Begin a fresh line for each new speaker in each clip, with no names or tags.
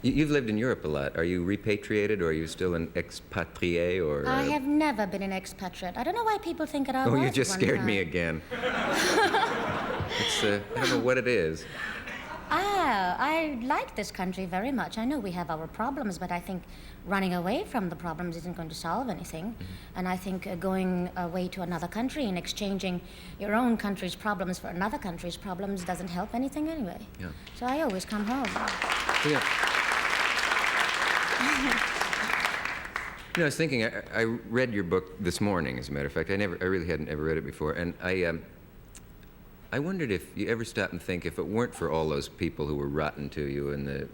You've lived in Europe a lot. Are you repatriated, or are you still an expatrié, or?
I have never been an expatriate. I don't know why people think that I was.
Oh, you just
one
scared
time.
me again. I don't know what it is.
I like this country very much. I know we have our problems, but I think running away from the problems isn't going to solve anything. Mm-hmm. And I think going away to another country and exchanging your own country's problems for another country's problems doesn't help anything anyway.
Yeah.
So I always come home.
Yeah. You know, I was thinking, I read your book this morning, as a matter of fact. I really hadn't ever read it before. And I wondered if you ever stop and think, if it weren't for all those people who were rotten to you and the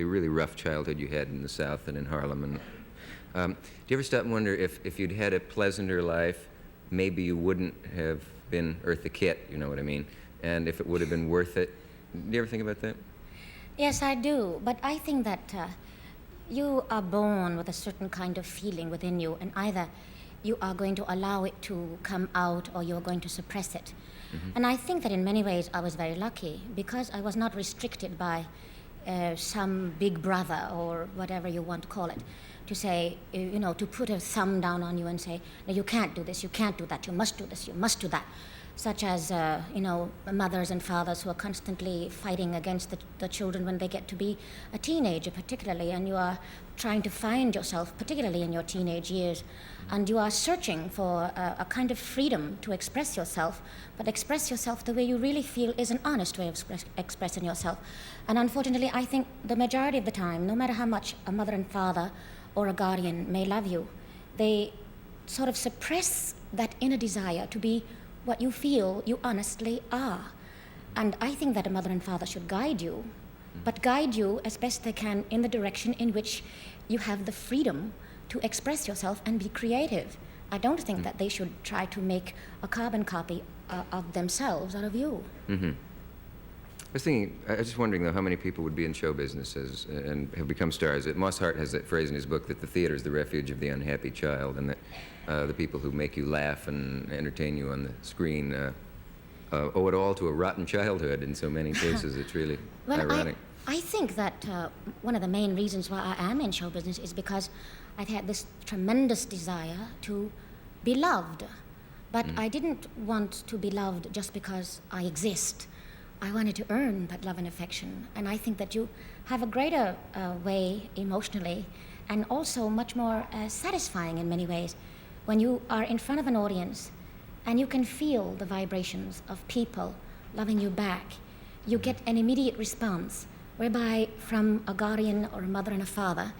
really rough childhood you had in the South and in Harlem, and do you ever stop and wonder if you'd had a pleasanter life, maybe you wouldn't have been Eartha Kitt, you know what I mean, and if it would have been worth it? Do you ever think about that?
Yes, I do. But I think that you are born with a certain kind of feeling within you, and either you are going to allow it to come out or you're going to suppress it. Mm-hmm. And I think that in many ways I was very lucky because I was not restricted by some big brother or whatever you want to call it to say, you know, to put a thumb down on you and say, no, you can't do this, you can't do that, you must do this, you must do that. Such as, you know, mothers and fathers who are constantly fighting against the children when they get to be a teenager, particularly, and you are trying to find yourself, particularly in your teenage years, and you are searching for a kind of freedom to express yourself, but express yourself the way you really feel is an honest way of expressing yourself. And unfortunately, I think the majority of the time, no matter how much a mother and father or a guardian may love you, they sort of suppress that inner desire to be what you feel you honestly are. And I think that a mother and father should guide you, but guide you as best they can in the direction in which you have the freedom to express yourself and be creative. I don't think that they should try to make a carbon copy of themselves out of you.
Mm-hmm. I was just wondering, though, how many people would be in show businesses and have become stars. Moss Hart has that phrase in his book that the theater is the refuge of the unhappy child, and that the people who make you laugh and entertain you on the screen owe it all to a rotten childhood in so many cases. It's really ironic.
I think that one of the main reasons why I am in show business is because I've had this tremendous desire to be loved. But I didn't want to be loved just because I exist. I wanted to earn that love and affection. And I think that you have a greater way emotionally, and also much more satisfying in many ways, when you are in front of an audience and you can feel the vibrations of people loving you back. You get an immediate response, whereby from a guardian or a mother and a father,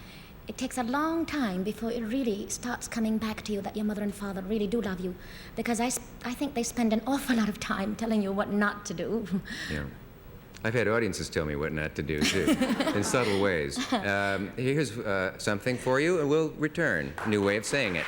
it takes a long time before it really starts coming back to you that your mother and father really do love you, because I think they spend an awful lot of time telling you what not to do.
Yeah. I've had audiences tell me what not to do, too, in subtle ways. Here's something for you, and we'll return. New way of saying it.